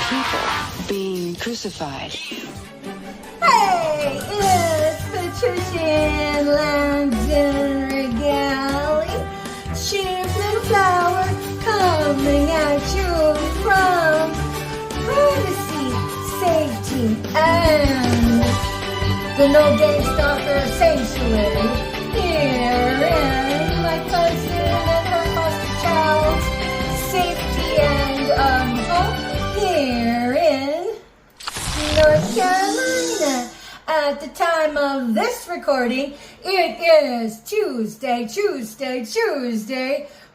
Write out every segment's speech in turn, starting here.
People being crucified. Hey, it's Patrician Lambton Regali, cheap little flower, coming at you from privacy, safety, and the No Game Stalker Sanctuary. Here in my cousin and her foster child's safety and home. Here in North Carolina. At the time of this recording, it is Tuesday,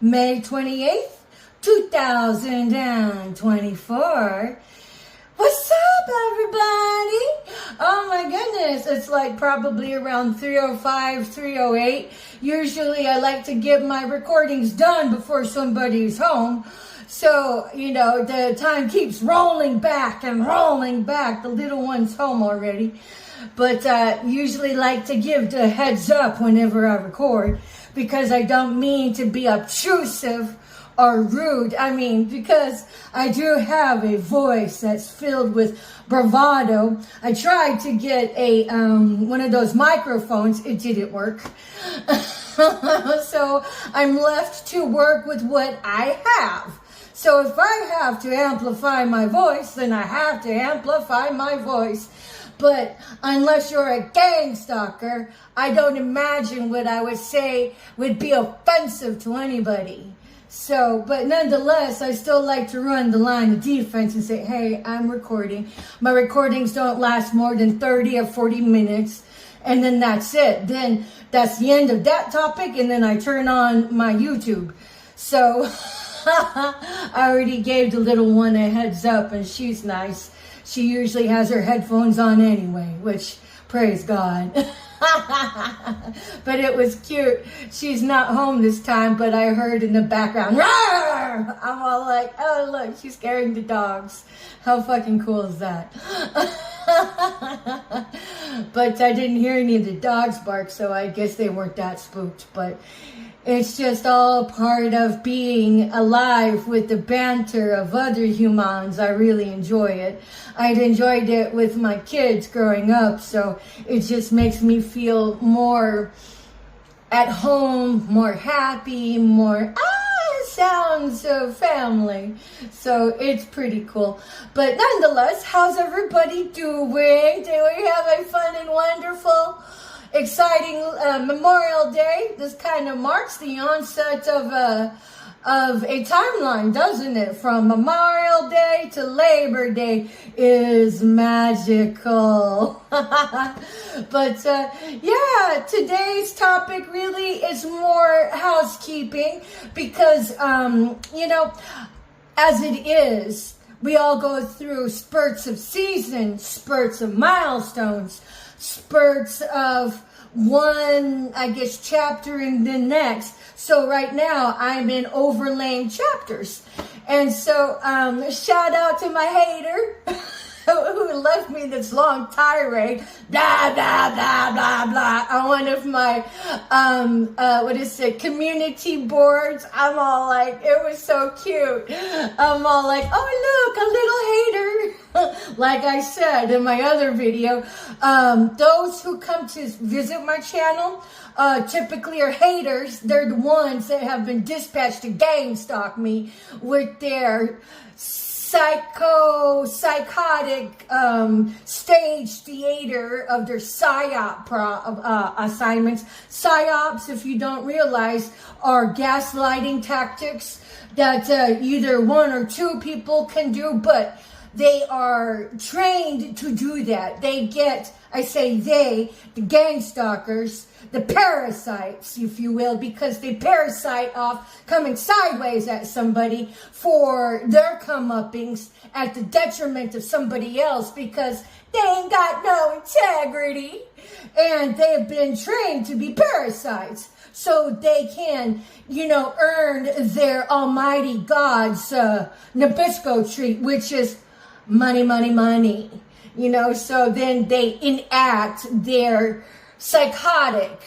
May 28th, 2024. What's up, everybody? Oh my goodness, it's like probably around 3:05, 3:08. Usually I like to get my recordings done before somebody's home. So, you know, the time keeps rolling back and rolling back. The little one's home already. But usually like to give the heads up whenever I record, because I don't mean to be obtrusive or rude. I mean, because I do have a voice that's filled with bravado. I tried to get a one of those microphones. It didn't work. So I'm left to work with what I have. So if I have to amplify my voice, then I have to amplify my voice. But unless you're a gang stalker, I don't imagine what I would say would be offensive to anybody. So, but nonetheless, I still like to run the line of defense and say, hey, I'm recording. My recordings don't last more than 30 or 40 minutes. And then that's it. Then that's the end of that topic. And then I turn on my YouTube. So I already gave the little one a heads up, and she's nice. She usually has her headphones on anyway, which, praise God. But it was cute. She's not home this time, but I heard in the background, roar! I'm all like, oh, look, she's scaring the dogs. How fucking cool is that? But I didn't hear any of the dogs bark, so I guess they weren't that spooked. But it's just all part of being alive with the banter of other humans. I really enjoy it. I'd enjoyed it with my kids growing up, so it just makes me feel more at home, more happy, more sounds of family. So it's pretty cool. But nonetheless, how's everybody doing? Do we have a fun and wonderful, exciting Memorial Day? This kind of marks the onset of a timeline, doesn't it? From Memorial Day to Labor Day is magical. But yeah, today's topic really is more housekeeping, because you know, as it is, we all go through spurts of seasons, spurts of milestones, spurts of one, I guess, chapter and the next. So right now I'm in overlaying chapters. And so shout out to my hater who left me this long tirade, blah, blah, blah, blah, blah, on one of my, community boards. I'm all like, it was so cute. I'm all like, oh, look, a little hater. like I said in my other video, those who come to visit my channel typically are haters. They're the ones that have been dispatched to gang stalk me with their psychotic stage theater of their psyop assignments. Psyops, if you don't realize, are gaslighting tactics that either one or two people can do, but they are trained to do that. They get, I say they, the gang stalkers, the parasites, if you will, because they parasite off coming sideways at somebody for their comeuppings at the detriment of somebody else because they ain't got no integrity and they have been trained to be parasites. So they can, earn their almighty God's Nabisco treat, which is money, money, money. So then they enact their psychotic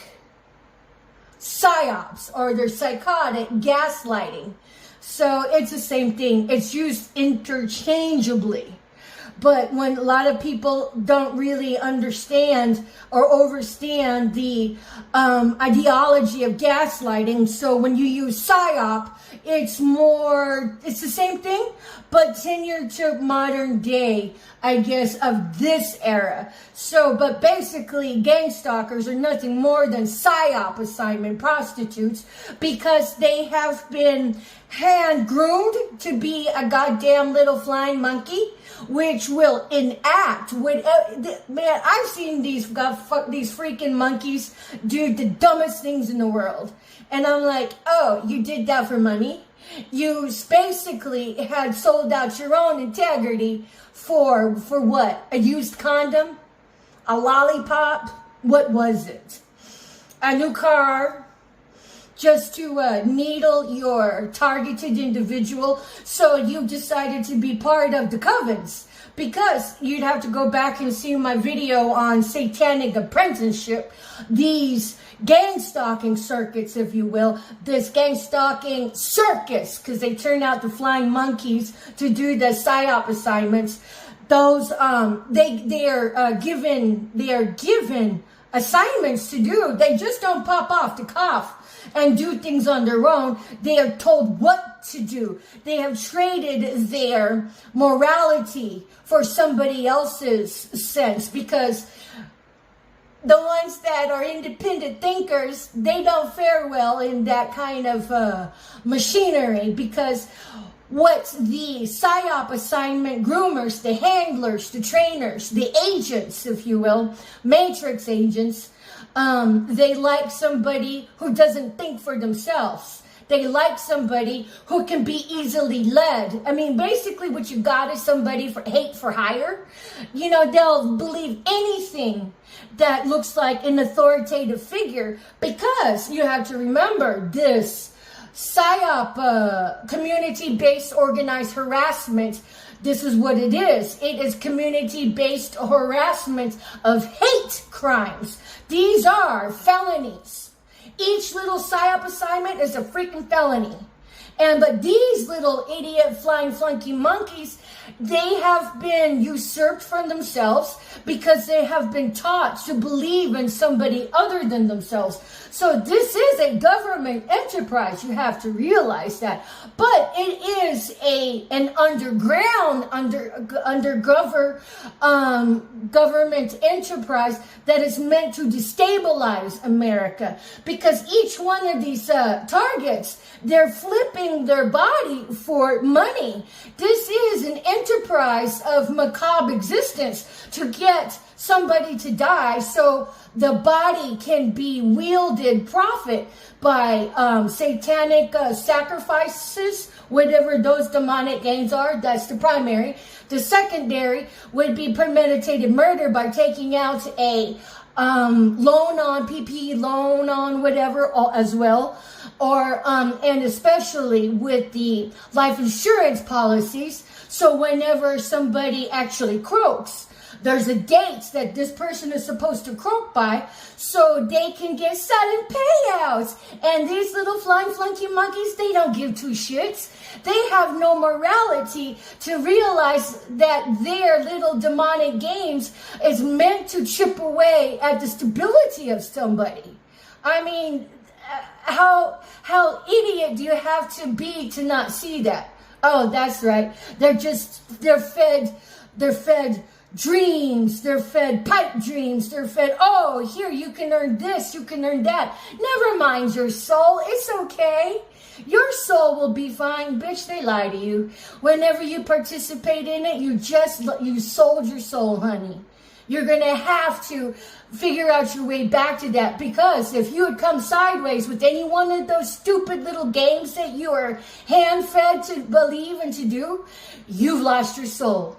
psyops or their psychotic gaslighting. So it's the same thing. It's used interchangeably. But when a lot of people don't really understand or overstand the ideology of gaslighting, so when you use psyop, it's the same thing, but tenured to modern day, I guess, of this era. So, but basically, gang stalkers are nothing more than psyop assignment prostitutes because they have been hand-groomed to be a goddamn little flying monkey, which will enact with, man, I've seen these freaking monkeys do the dumbest things in the world. And I'm like, oh, you did that for money? You basically had sold out your own integrity for what? A used condom? A lollipop? What was it? A new car? Just to needle your targeted individual, so you decided to be part of the covens. Because you'd have to go back and see my video on satanic apprenticeship, these gang stalking circuits, if you will, this gang stalking circus, because they turn out the flying monkeys to do the psyop assignments. Those they are given assignments to do. They just don't pop off the cuff and do things on their own. They are told what to do. They have traded their morality for somebody else's sense, because the ones that are independent thinkers, they don't fare well in that kind of machinery, because what the psyop assignment groomers, the handlers, the trainers, the agents, if you will, matrix agents, they like somebody who doesn't think for themselves. They like somebody who can be easily led. I mean, basically what you got is somebody for hate for hire. They'll believe anything that looks like an authoritative figure, because you have to remember this psyop, community-based organized harassment. This is what it is. It is community-based harassment of hate crimes. These are felonies. Each little psyop assignment is a freaking felony. But these little idiot flying flunky monkeys, they have been usurped from themselves because they have been taught to believe in somebody other than themselves. So this is a government enterprise. You have to realize that. But it is an underground, government enterprise that is meant to destabilize America. Because each one of these targets, they're flipping their body for money. This is an enterprise of macabre existence to get somebody to die so the body can be wielded profit by satanic sacrifices, whatever those demonic gains are. That's the primary. The secondary would be premeditated murder by taking out a loan on PPE, loan on whatever as well. Or, and especially with the life insurance policies. So whenever somebody actually croaks, there's a date that this person is supposed to croak by so they can get sudden payouts. And these little flying flunky monkeys, they don't give two shits. They have no morality to realize that their little demonic games is meant to chip away at the stability of somebody. I mean, how idiot do you have to be to not see that? Oh, that's right. They're fed dreams. They're fed pipe dreams. They're fed, oh, here, you can earn this, you can earn that. Never mind your soul. It's okay. Your soul will be fine. Bitch, they lie to you. Whenever you participate in it, you sold your soul, honey. You're going to have to figure out your way back to that, because if you had come sideways with any one of those stupid little games that you are hand-fed to believe and to do, you've lost your soul.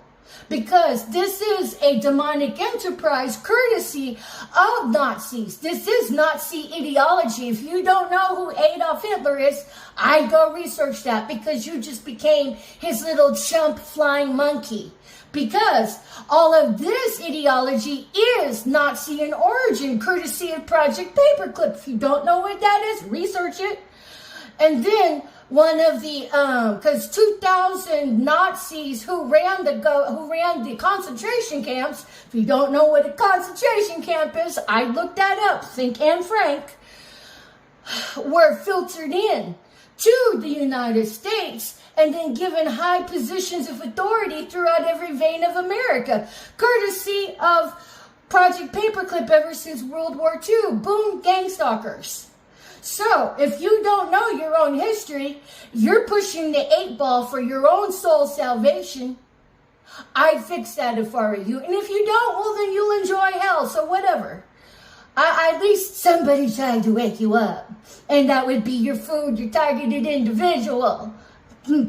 Because this is a demonic enterprise courtesy of Nazis. This is Nazi ideology. If you don't know who Adolf Hitler is, I'd go research that, because you just became his little chump flying monkey. Because all of this ideology is Nazi in origin, courtesy of Project Paperclip. If you don't know what that is, research it. And then one of the, because 2,000 Nazis who ran the concentration camps. If you don't know what a concentration camp is, I looked that up. Think Anne Frank. Were filtered in to the United States and then given high positions of authority throughout every vein of America, courtesy of Project Paperclip ever since World War II. Boom, gang stalkers. So, if you don't know your own history, you're pushing the 8-ball for your own soul salvation. I'd fix that if I were you. And if you don't, well, then you'll enjoy hell, so whatever. At least somebody tried to wake you up. And that would be your food, your targeted individual.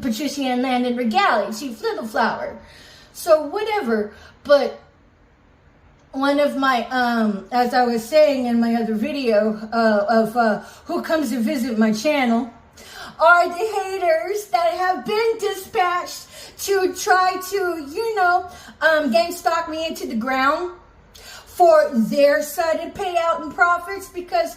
Patricia Ann Landon Regali, Chief Little Flower. So whatever. But one of my, as I was saying in my other video of who comes to visit my channel, are the haters that have been dispatched to try to, gang stalk me into the ground for their sudden payout and profits. Because,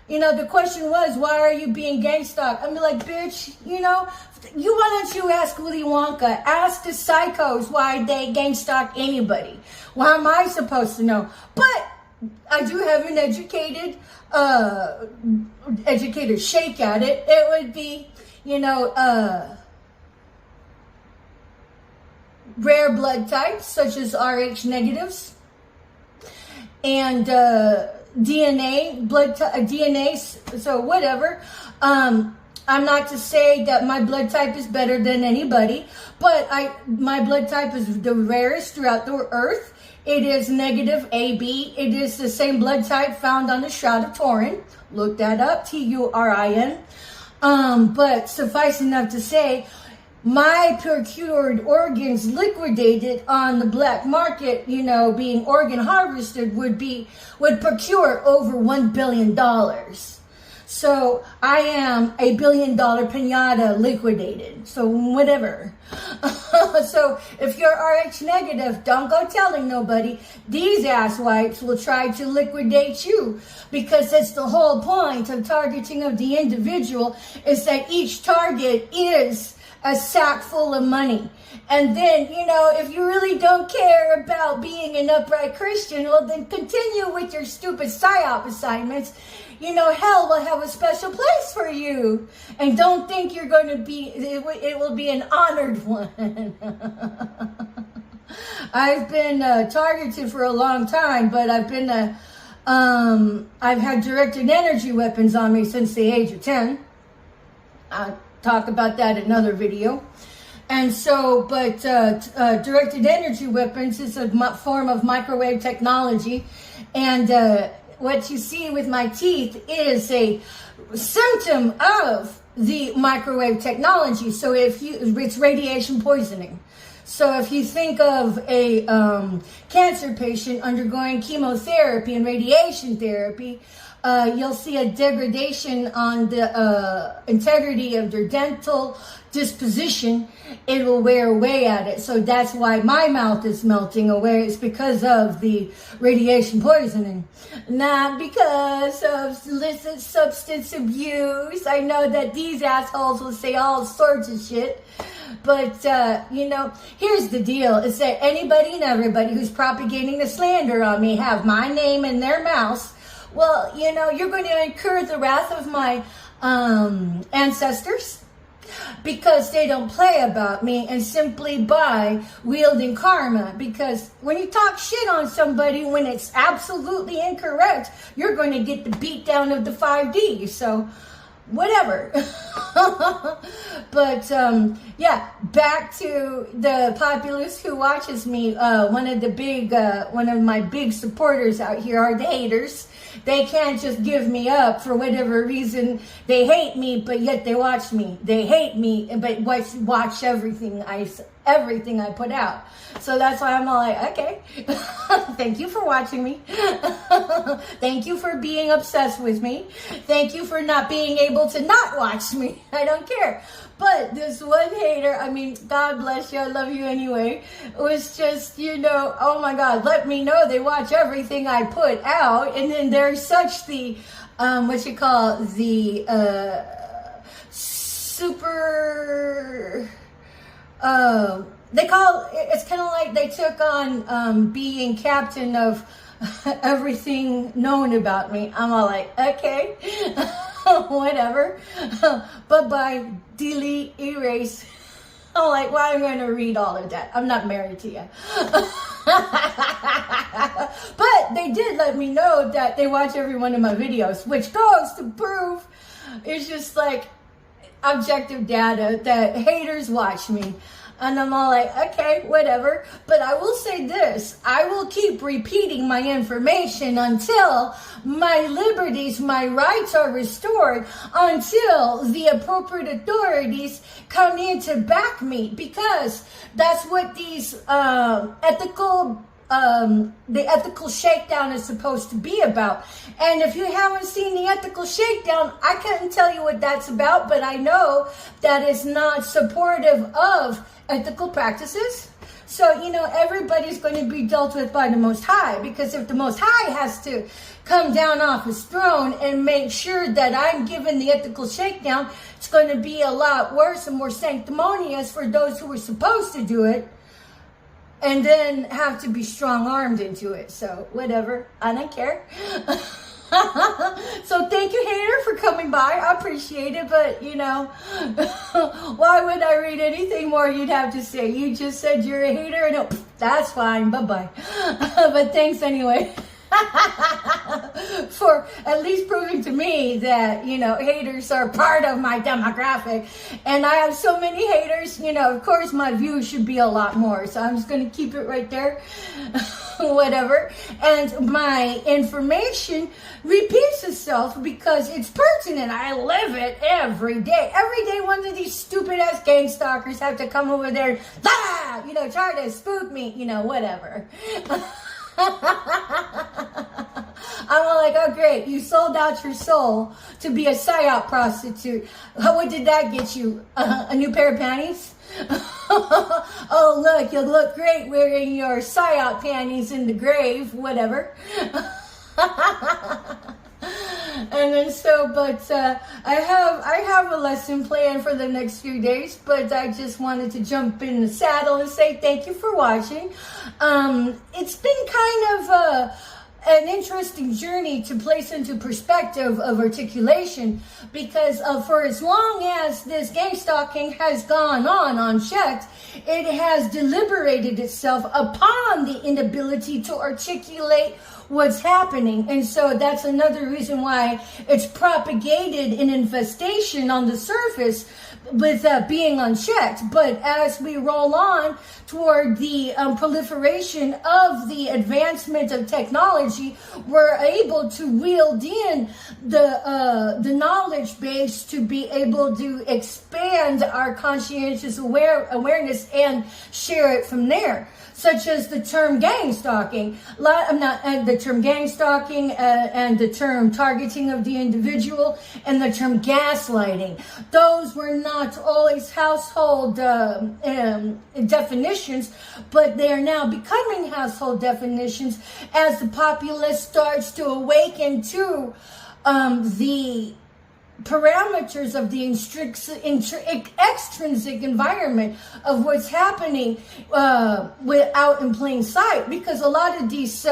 the question was, why are you being gang stalked? I'm like, bitch, why don't you ask Willy Wonka? Ask the psychos why they gang stalk anybody. Why am I supposed to know? But I do have an educated shake at it. It would be, rare blood types such as Rh negatives and DNA, DNA, so whatever. I'm not to say that my blood type is better than anybody, but my blood type is the rarest throughout the earth. It is negative AB. It is the same blood type found on the Shroud of Turin. Look that up, Turin. But suffice enough to say, my procured organs liquidated on the black market, being organ harvested, would procure over $1 billion. So I am $1 billion pinata liquidated. So whatever. So if you're Rh negative, don't go telling nobody. These asswipes will try to liquidate you, because that's the whole point of targeting of the individual, is that each target is a sack full of money. And then, if you really don't care about being an upright Christian, well, then continue with your stupid PSYOP assignments. Hell will have a special place for you. And don't think you're going to be, it will be an honored one. I've been targeted for a long time, but I've had directed energy weapons on me since the age of 10. I'll talk about that in another video. And so, but directed energy weapons is a form of microwave technology. And what you see with my teeth is a symptom of the microwave technology. So it's radiation poisoning. So if you think of a cancer patient undergoing chemotherapy and radiation therapy, you'll see a degradation on the integrity of their dental disposition. It will wear away at it. So that's why my mouth is melting away. It's because of the radiation poisoning, not because of illicit substance abuse. I know that these assholes will say all sorts of shit. But, here's the deal, is that anybody and everybody who's propagating the slander on me have my name in their mouths. Well, you're going to incur the wrath of my ancestors, because they don't play about me and simply by wielding karma. Because when you talk shit on somebody when it's absolutely incorrect, you're going to get the beat down of the 5D. So whatever. But back to the populace who watches me. One of my big supporters out here are the haters. They can't just give me up for whatever reason. They hate me, but yet they watch me. They hate me, but watch everything I put out. So that's why I'm all like, okay, thank you for watching me. Thank you for being obsessed with me. Thank you for not being able to not watch me. I don't care. But this one hater, God bless you, I love you anyway, was just, oh my God, let me know they watch everything I put out. And then there's such the, super, it's kind of like they took on being captain of everything known about me. I'm all like, okay, whatever. Bye-bye, delete, erase. I'm like, well, I'm going to read all of that. I'm not married to you. But they did let me know that they watch every one of my videos, which goes to prove it's just like objective data that haters watch me. And I'm all like, okay, whatever. But I will say this, I will keep repeating my information until my liberties, my rights are restored, until the appropriate authorities come in to back me, because that's what these the ethical shakedown is supposed to be about. And if you haven't seen the ethical shakedown, I couldn't tell you what that's about, but I know that it's not supportive of ethical practices. So, everybody's going to be dealt with by the Most High, because if the Most High has to come down off his throne and make sure that I'm given the ethical shakedown, it's going to be a lot worse and more sanctimonious for those who were supposed to do it, and then have to be strong-armed into it. So, whatever. I don't care. So, thank you, hater, for coming by. I appreciate it, but, why would I read anything more you'd have to say? You just said you're a hater, and that's fine. Bye-bye. But thanks anyway. For at least proving to me that, haters are part of my demographic. And I have so many haters, of course my views should be a lot more. So I'm just going to keep it right there. Whatever. And my information repeats itself because it's pertinent. I live it every day. Every day one of these stupid ass gang stalkers have to come over there and, try to spook me, whatever. I'm all like, oh great, you sold out your soul to be a psyop prostitute. What did that get you? A new pair of panties? Oh look, you'll look great wearing your psyop panties in the grave, whatever. And then I have a lesson planned for the next few days, but I just wanted to jump in the saddle and say thank you for watching. It's been kind of an interesting journey to place into perspective of articulation, because for as long as this gang stalking has gone on unchecked, it has deliberated itself upon the inability to articulate what's happening. And so that's another reason why it's propagated an infestation on the surface with being unchecked. But as we roll on toward the proliferation of the advancement of technology, we're able to wield in the knowledge base to be able to expand our conscientious awareness and share it from there. such as the term gang stalking. The term gang stalking and the term targeting of the individual and the term gaslighting. Those were not always household definitions, but they are now becoming household definitions as the populace starts to awaken to the parameters of the extrinsic environment of what's happening out in plain sight, because a lot of these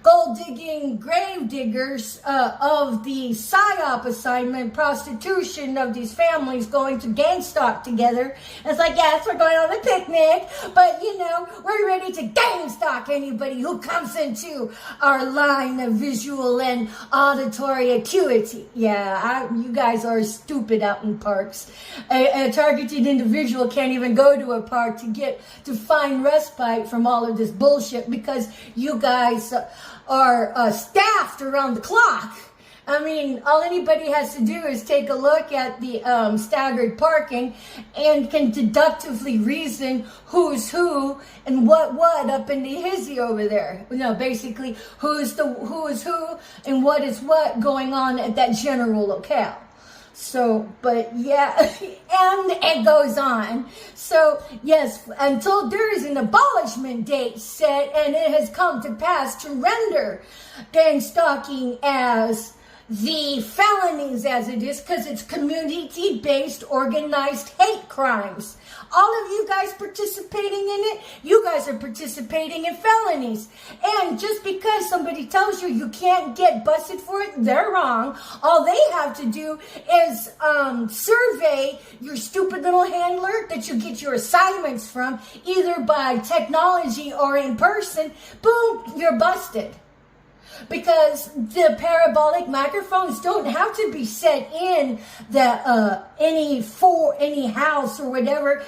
gold digging grave diggers of the psyop assignment, prostitution of these families going to gang stalk together. It's like, yes, we're going on a picnic, but we're ready to gang stalk anybody who comes into our line of visual and auditory acuity. Yeah, you guys are stupid out in parks. A targeted individual can't even go to a park to find respite from all of this bullshit, because you guys are staffed around the clock. I mean, all anybody has to do is take a look at the staggered parking and can deductively reason who's who and what up in the hizzy over there. Basically, who is who and what is what going on at that general locale. So, but yeah, and it goes on. So, yes, until there is an abolishment date set and it has come to pass to render gang stalking as the felonies as it is, because it's community-based organized hate crimes. All of you guys participating in it, you guys are participating in felonies. And just because somebody tells you you can't get busted for it, they're wrong. All they have to do is survey your stupid little handler that you get your assignments from, either by technology or in person. Boom, you're busted. Because the parabolic microphones don't have to be set in any house or whatever.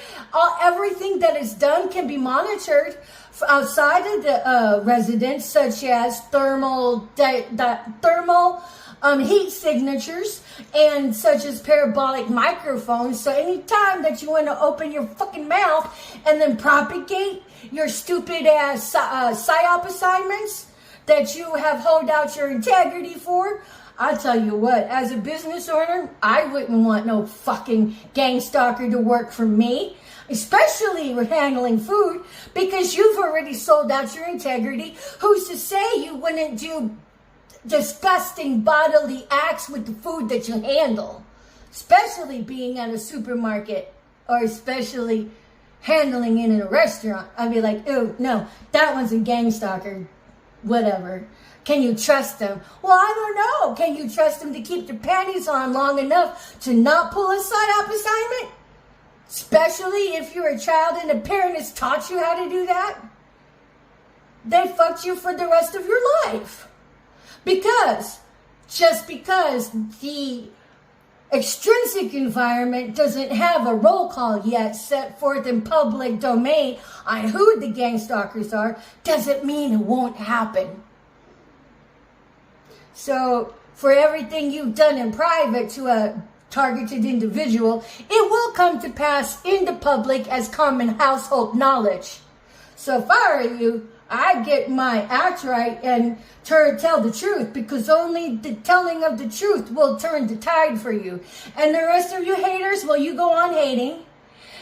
Everything that is done can be monitored outside of the residence, such as thermal heat signatures, and such as parabolic microphones. So anytime that you want to open your fucking mouth and then propagate your stupid ass psyop assignments that you have hold out your integrity for, I'll tell you what, as a business owner, I wouldn't want no fucking gang stalker to work for me, especially with handling food, because you've already sold out your integrity. Who's to say you wouldn't do disgusting bodily acts with the food that you handle, especially being at a supermarket, or especially handling it in a restaurant? I'd be like, ew, no, that one's a gang stalker. Whatever. Can you trust them? Well, I don't know. Can you trust them to keep their panties on long enough to not pull a psyop assignment? Especially if you're a child and a parent has taught you how to do that. They fucked you for the rest of your life. Just because the extrinsic environment doesn't have a roll call yet set forth in public domain on who the gang stalkers are, doesn't mean it won't happen. So, for everything you've done in private to a targeted individual, it will come to pass in the public as common household knowledge. So if I were you, I'd get my act right and tell the truth, because only the telling of the truth will turn the tide for you. And the rest of you haters, well, you go on hating,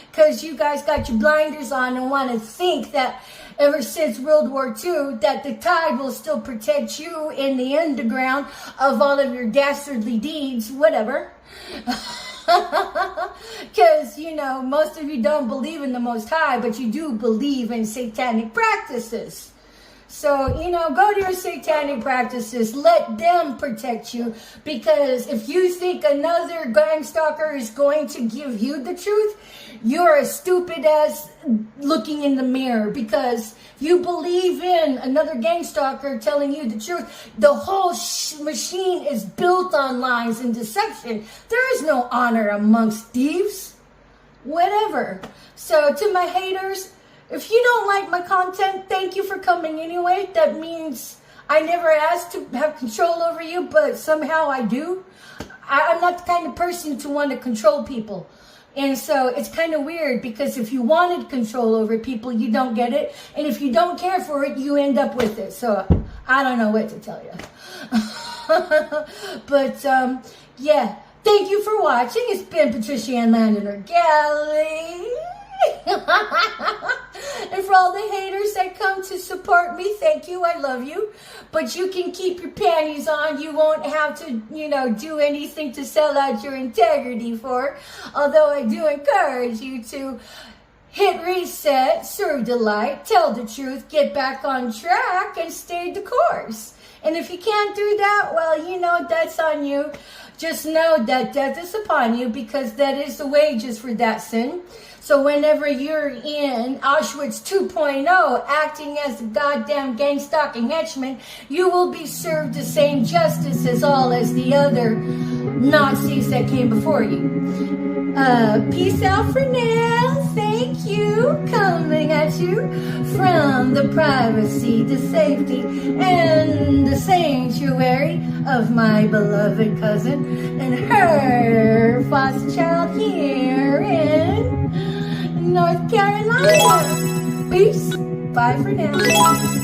because you guys got your blinders on and want to think that ever since World War II, that the tide will still protect you in the underground of all of your dastardly deeds, whatever. Because, most of you don't believe in the Most High, but you do believe in satanic practices. So, go to your satanic practices. Let them protect you. Because if you think another gang stalker is going to give you the truth, you're a stupid ass looking in the mirror. Because if you believe in another gang stalker telling you the truth, the whole machine is built on lies and deception. There is no honor amongst thieves. Whatever. So to my haters, if you don't like my content, thank you for coming anyway. That means I never asked to have control over you, but somehow I do. I'm not the kind of person to want to control people. And so it's kind of weird because if you wanted control over people, you don't get it. And if you don't care for it, you end up with it. So I don't know what to tell you. But yeah, thank you for watching. It's been Patricia Ann Landon or Galley. And for all the haters that come to support me, thank you. I love you. But you can keep your panties on. You won't have to, do anything to sell out your integrity for. Although I do encourage you to hit reset, serve the light, tell the truth, get back on track, and stay the course. And if you can't do that, well, that's on you. Just know that death is upon you, because that is the wages for that sin. So whenever you're in Auschwitz 2.0, acting as the goddamn gang-stalking henchman, you will be served the same justice as all as the other Nazis that came before you. Peace out for now. Thank you. Coming at you from the privacy, the safety, and the sanctuary of my beloved cousin and her foster child here in North Carolina. Peace. Bye for now.